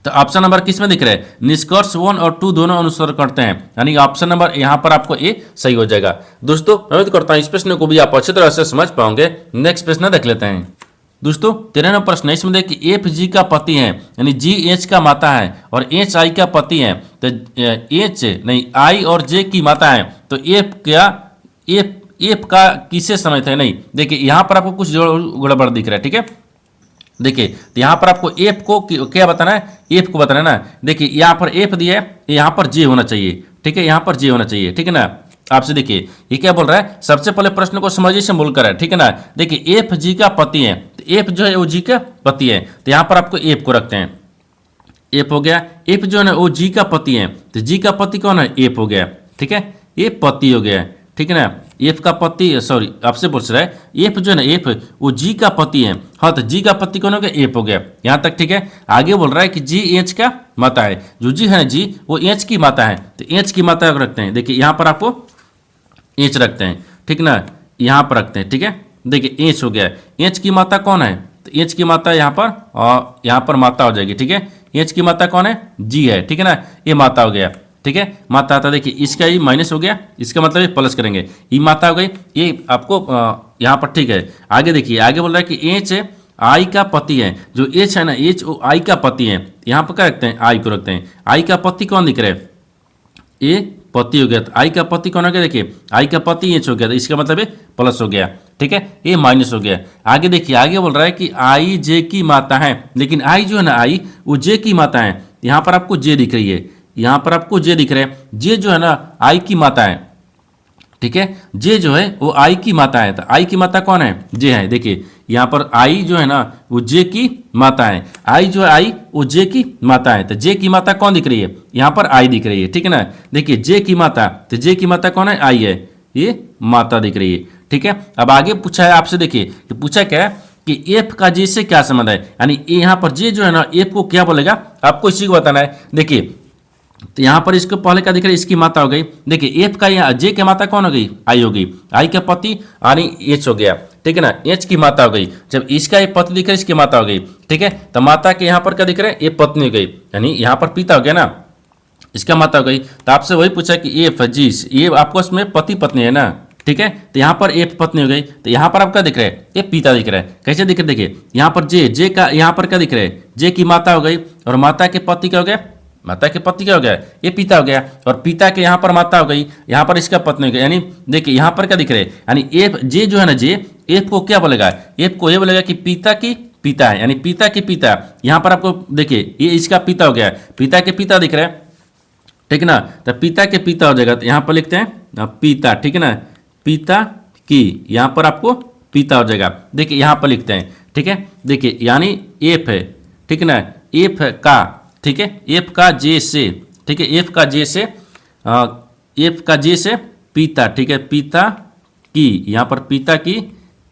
तो ऑप्शन नंबर किस में दिख रहा है, निष्कर्ष 1 और 2 दोनों अनुसरण करते हैं, यानी ऑप्शन नंबर यहाँ पर आपको ए सही हो जाएगा। दोस्तों मैं उम्मीद करता हूँ इस प्रश्न को भी आप अच्छी तरह से समझ पाओगे। नेक्स्ट प्रश्न देख लेते हैं। दोस्तों 13वां प्रश्न है, इसमें देखिए एफ जी का पति है, यानी जी एच का माता है और एच आई का पति है, तो एच नहीं आई और जे की माता है, तो एफ क्या एफ का किसे समझते हैं, नहीं देखिए यहाँ पर आपको कुछ गड़बड़ दिख रहा है, ठीक है। देखिए तो यहाँ पर आपको एफ को क्या बताना है, एफ को बताना है ना। देखिए यहाँ पर एफ दिया है, यहाँ पर जे होना चाहिए, ठीक है, यहाँ पर जे होना चाहिए, ठीक है ना। आपसे देखिए ये क्या बोल रहा है, सबसे पहले प्रश्न को समझिए से बोल कर है, ठीक है ना। देखिए एफ जी का पति है, तो एफ जो है वो जी का पति है, तो यहाँ पर आपको एफ को रखते हैं, एफ हो गया। एफ जो है ना वो जी का पति है, तो जी का पति कौन है, एफ हो गया, ठीक है, ये पति हो गया, ठीक है ना। एफ का पति, सॉरी आपसे पूछ रहा है, एफ जो है ना एफ वो जी का पति है, हाँ तो जी का पति कौन हो गया, एफ हो गया यहाँ तक, ठीक है। आगे बोल रहा है कि जी एच का माता है, जो जी है ना जी वो एच की माता है, तो एच की माता को रखते हैं। देखिए यहाँ पर आपको एच रखते हैं, ठीक ना, यहाँ पर रखते हैं, ठीक है। देखिए एच हो गया, एच की माता कौन है, तो एच की माता यहाँ पर और यहाँ पर माता हो जाएगी, ठीक है। एच की माता कौन है, जी है, ठीक है ना, ये माता हो गया, ठीक है, माता आता। देखिए इसका ये माइनस हो गया, इसका मतलब ये प्लस करेंगे, ये माता हो गई, ये आपको यहाँ पर, ठीक है। आगे देखिए, आगे बोल रहा है कि एच आई का पति है, जो एच है ना एच वो आई का पति है, यहाँ पर क्या रखते हैं, आई को रखते हैं। आई का पति कौन दिख रहा है, ए पति हो गया, तो आई का पति कौन हो गया, देखिए आई का पति एच हो गया, तो इसका मतलब ये प्लस हो गया, ठीक है, ये माइनस हो गया। आगे देखिए, आगे बोल रहा है कि आई जे की माता है, लेकिन आई जो है ना आई वो जे की माता है, यहाँ पर आपको जे दिख रही है, यहाँ पर आपको जे दिख रहा है, जे जो है ना आई की माता है, ठीक है, जे जो है वो आई की माता है, तो आई की माता कौन है, जे है। देखिए यहाँ पर आई जो है ना वो जे की माता है, आई जो है आई वो जे की माता है, तो जे की माता कौन दिख रही है, यहाँ पर आई दिख रही है, ठीक है ना। देखिए जे की माता, तो जे की माता कौन है, आई है, ये माता दिख रही है, ठीक है। अब आगे पूछा है आपसे, देखिए कि पूछा क्या है कि एफ का जे से क्या संबंध है, यानी यहाँ पर जे जो है ना एफ को क्या बोलेगा, आपको इसी को बताना है। देखिए तो यहाँ पर इसको पहले क्या दिख रहा है, इसकी माता हो गई। देखिए एफ का यहाँ जे की माता कौन हो गई, आई हो गई, आई का पति यानी एच हो गया, ठीक है ना, एच की माता हो गई। जब इसका ये पति दिख रहा है, इसकी माता हो गई, ठीक है। तो माता के यहाँ पर क्या दिख रहा है, ये पत्नी हो गई, यानी यहाँ पर पिता हो गया ना, इसका माता हो गई। तो आपसे वही पूछा कि एफ जी, ये आपको इसमें पति पत्नी है ना, ठीक है। तो यहाँ पर एफ पत्नी हो गई, तो यहाँ पर आपका दिख रहा है, ये पिता दिख रहा है। कैसे दिख रहा है, देखिए यहाँ पर जे का यहाँ पर क्या दिख रहा है, जे की माता हो गई, और माता के पति क्या हो गया, माता के पति क्या हो गया, ये पिता हो गया, और पिता के यहाँ पर माता हो गई, यहाँ पर इसका पत्नी हो गया। यानी देखिए यहाँ पर क्या दिख रहा है, यानी एफ जे जो है ना जे एफ को क्या बोलेगा, एफ को ये बोलेगा कि पिता की पिता है, यानी पिता की पिता। यहाँ पर आपको देखिए ये इसका पिता हो गया, पिता के पिता दिख रहा है, ठीक है ना। तो पिता के पिता हो जाएगा, तो यहाँ पर लिखते हैं पिता, ठीक है ना, पिता की, यहाँ पर आपको पिता हो जाएगा। देखिए यहाँ पर लिखते हैं, ठीक है। देखिए यानी एफ है, ठीक है ना, एफ का, ठीक है, एफ का जे से, ठीक है, एफ का जे से एफ का जे से पिता, ठीक है, पिता की, यहाँ पर पिता की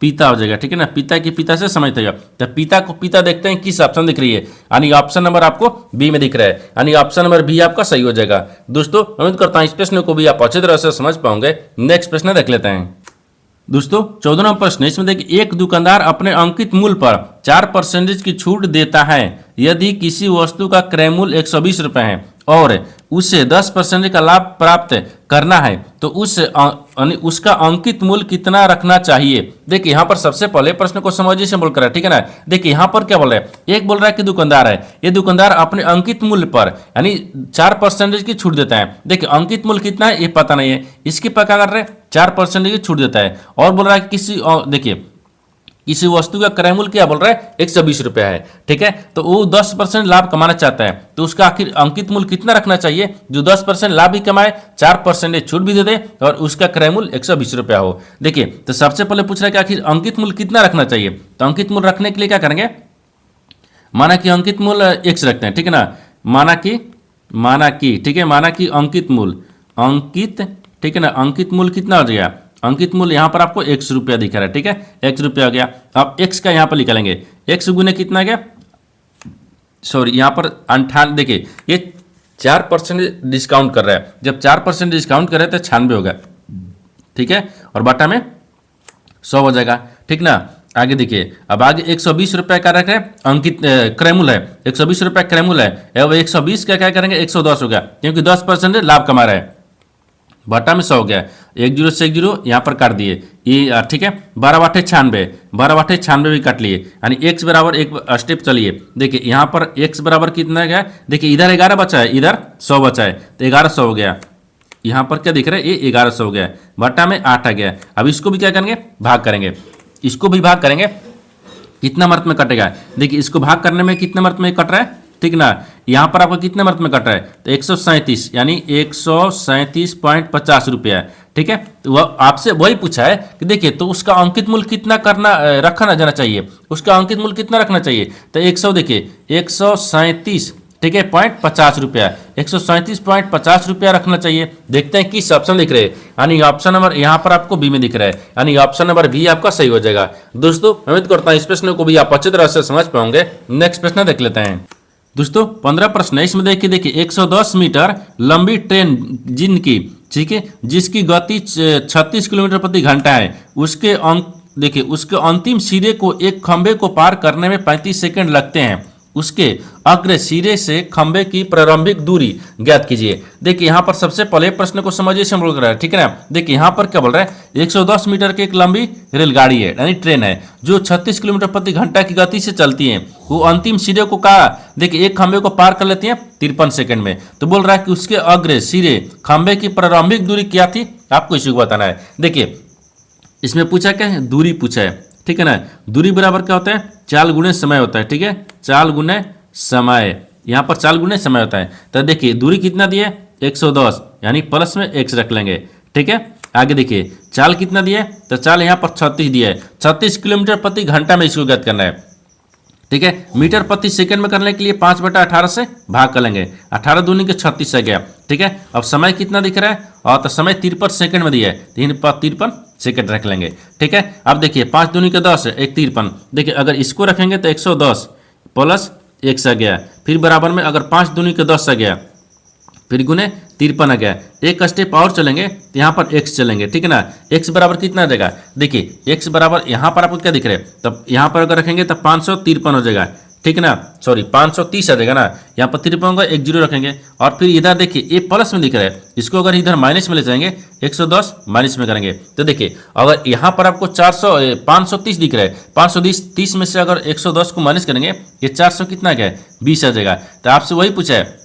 पिता हो जाएगा, ठीक है ना, पिता की पिता से समझते हैं। तो पिता को पिता देखते हैं किस ऑप्शन दिख रही है, यानी ऑप्शन नंबर आपको बी में दिख रहा है, यानी ऑप्शन नंबर बी आपका सही हो जाएगा। दोस्तों उम्मीद करता हूं इस प्रश्न को भी आप अच्छी तरह से समझ पाओगे। नेक्स्ट प्रश्न देख लेते हैं। दोस्तों 14वां प्रश्न, इसमें देखिए एक दुकानदार अपने अंकित मूल्य पर 4% की छूट देता है यदि किसी वस्तु का क्रय मूल्य 120 रुपये है और उसे 10% का लाभ प्राप्त करना है, तो उसका अंकित मूल्य कितना रखना चाहिए। देखिए यहाँ पर सबसे पहले प्रश्न को समझिए से बोलकर, ठीक है ना। देखिए यहाँ पर क्या बोल रहा है, एक बोल रहा है कि दुकानदार है, ये दुकानदार अपने अंकित मूल्य पर यानी 4% की छूट देता है। देखिए अंकित मूल्य कितना है ये पता नहीं है, इसकी पर क्या कर रहे हैं, 4% की छूट देता है। और बोल रहा है कि देखिए किसी वस्तु का क्रय मूल्य क्या बोल रहा है, 120 रुपया है, ठीक है। तो वो 10% लाभ कमाना चाहता है, तो उसका आखिर अंकित मूल्य कितना रखना चाहिए, जो 10% लाभ भी कमाए, 4% छूट भी दे दे और उसका क्रय मूल्य 120 रुपया हो। देखिए तो सबसे पहले पूछ रहा है कि आखिर अंकित मूल्य कितना रखना चाहिए। तो अंकित मूल्य रखने के लिए क्या करेंगे, माना कि अंकित मूल्य x रखते हैं, ठीक है ना, माना कि ठीक है, माना कि अंकित मूल्य ठीक है ना, अंकित मूल्य कितना हो जाएगा, अंकित मूल्य यहाँ पर आपको 100 रुपया दिखा रहा है, ठीक है, 100 रुपया हो गया। अब x का यहाँ पर निकालेंगे, x गुने कितना गया, सॉरी यहाँ पर 98, देखिए ये 4% डिस्काउंट कर रहा है, जब 4% डिस्काउंट कर रहे हैं तो 96 होगा, ठीक है, और बटा में 100 हो जाएगा, ठीक ना। आगे देखिए अब आगे 120 रुपये का रख रहे हैं, अंकित क्रय मूल्य है 120 रुपये क्रय मूल्य है, अब 120 का क्या करेंगे 110 हो गया, क्योंकि 10% लाभ कमा रहा है, बटा में 100 हो गया, 1 0 से 1 0 यहाँ पर काट दिए, ये ठीक है, 12 बटे 96, 12 बटे 96 भी काट लिए, यानी x बराबर एक स्टेप चलिए। देखिए यहाँ पर x बराबर कितना गया, देखिए इधर 11 बचा है, इधर 100 बचा है, तो 1100 हो गया। यहाँ पर क्या दिख रहा है, ये 1100 हो गया, बटा में 8 आ गया। अब इसको भी क्या करेंगे, भाग करेंगे, इसको भी भाग करेंगे कितना मर्त में कटेगा, देखिए इसको भाग करने में कितने मर्त में कट रहा है, ठीक ना। यहाँ पर आपको कितने मर्त में कट रहा है, तो 137 यानी 137.50 रुपया, ठीक है। तो वह आपसे वही पूछा है कि देखिए तो उसका अंकित मूल्य कितना रखना जाना चाहिए, उसका अंकित मूल्य कितना रखना चाहिए, तो 100 देखिए 137, ठीक है, 50 रुपया, 137.50 रुपया रखना चाहिए। देखते हैं किस ऑप्शन दिख रहे हैं, यानी ऑप्शन नंबर यहाँ पर आपको बी में दिख रहा है, यानी ऑप्शन नंबर बी आपका सही हो जाएगा। दोस्तों उम्मीद करता हूँ इस प्रश्न को भी आप अच्छी तरह से समझ पाओगे। नेक्स्ट प्रश्न देख लेते हैं दोस्तों, 15 प्रश्न है, इसमें देखिए 110 मीटर लंबी ट्रेन जिनकी, ठीक है, जिसकी गति 36 किलोमीटर प्रति घंटा है, उसके अंक देखिए उसके अंतिम सिरे को एक खंभे को पार करने में 35 सेकंड लगते हैं, उसके अग्र सिरे से खंभे की प्रारंभिक दूरी ज्ञात कीजिए। देखिए यहाँ पर सबसे पहले प्रश्न को समझिए से बोल रहा है, ठीक है ना। देखिए यहाँ पर क्या बोल रहा है, 110 मीटर की एक लंबी रेलगाड़ी है यानी ट्रेन है जो 36 किलोमीटर प्रति घंटा की गति से चलती है, वो अंतिम सिरे को कहा देखिए एक खंभे को पार कर लेती है 53 सेकंड में। तो बोल रहा है कि उसके अग्र सिरे खंभे की प्रारंभिक दूरी क्या थी, आपको इसी को बताना है। देखिए इसमें पूछा क्या है, दूरी पूछा है, ठीक है ना। दूरी बराबर क्या होता है, 4 गुणे समय होता है, ठीक है, 4 गुणे समय, यहाँ पर 4 गुणे समय होता है। तो देखिए दूरी कितना दिया है 110 यानी प्लस में x रख लेंगे, ठीक है। आगे देखिए चाल कितना दिया है, तो चाल यहाँ पर 36 दिया है, 36 किलोमीटर प्रति घंटा में इसको ज्ञात करना है, ठीक है। मीटर प्रति सेकंड में करने के लिए 5/18 से भाग कर लेंगे, 18 दूनी के 36 आ गया, ठीक है। अब समय कितना दिख रहा है, और तो समय 53 सेकंड में दिया है, 53 सेकंड रख लेंगे, ठीक है। अब देखिए 5 दूनी के 10 1 53, देखिए अगर इसको रखेंगे तो 110 प्लस x आ गया, फिर बराबर में अगर 5 दूनी के 10 आ गया, फिर गुने 53 आ गया, एक स्टेप और चलेंगे तो यहाँ पर x चलेंगे, ठीक है ना। x बराबर कितना आ जाएगा, देखिए x बराबर यहाँ पर आपको क्या दिख रहा है, तब यहाँ पर अगर रखेंगे तब 553 हो जाएगा, ठीक है ना, सॉरी 530 आ जाएगा ना, यहाँ पर 53 होगा, एक जीरो रखेंगे, और फिर इधर देखिए ये प्लस में दिख रहा है, इसको अगर इधर माइनस में ले जाएंगे 110 माइनस में करेंगे, तो देखिए अगर यहाँ पर आपको 530 दिख रहा है, 530 में से अगर 110 को माइनस करेंगे ये 400 कितना गया 20 आ जाएगा। तो आपसे वही पूछा है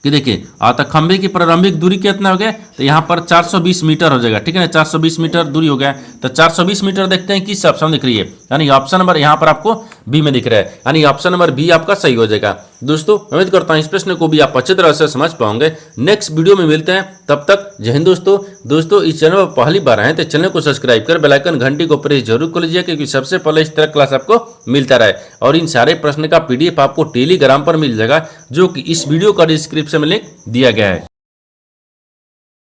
कि देखिए तो खंभे की प्रारंभिक दूरी कितना हो गया, तो यहाँ पर 420 मीटर हो जाएगा, ठीक है ना, 420 मीटर दूरी हो गया। तो 420 मीटर देखते हैं किस ऑप्शन दिख रही है, यानी ऑप्शन नंबर यहाँ पर आपको बी में दिख रहा है, यानी ऑप्शन नंबर बी आपका सही हो जाएगा। दोस्तों उम्मीद करता हूँ इस प्रश्न को भी आप अच्छी तरह से समझ पाओगे। नेक्स्ट वीडियो में मिलते हैं, तब तक जय हिंद। दोस्तों इस चैनल पर पहली बार आए तो चैनल को सब्सक्राइब कर बेल आइकन घंटी को प्रेस जरूर कर लीजिए, क्योंकि सबसे पहले इस तरह क्लास आपको मिलता रहे। और इन सारे प्रश्न का PDF आपको टेलीग्राम पर मिल जाएगा, जो कि इस वीडियो का डिस्क्रिप्शन में लिंक दिया गया है।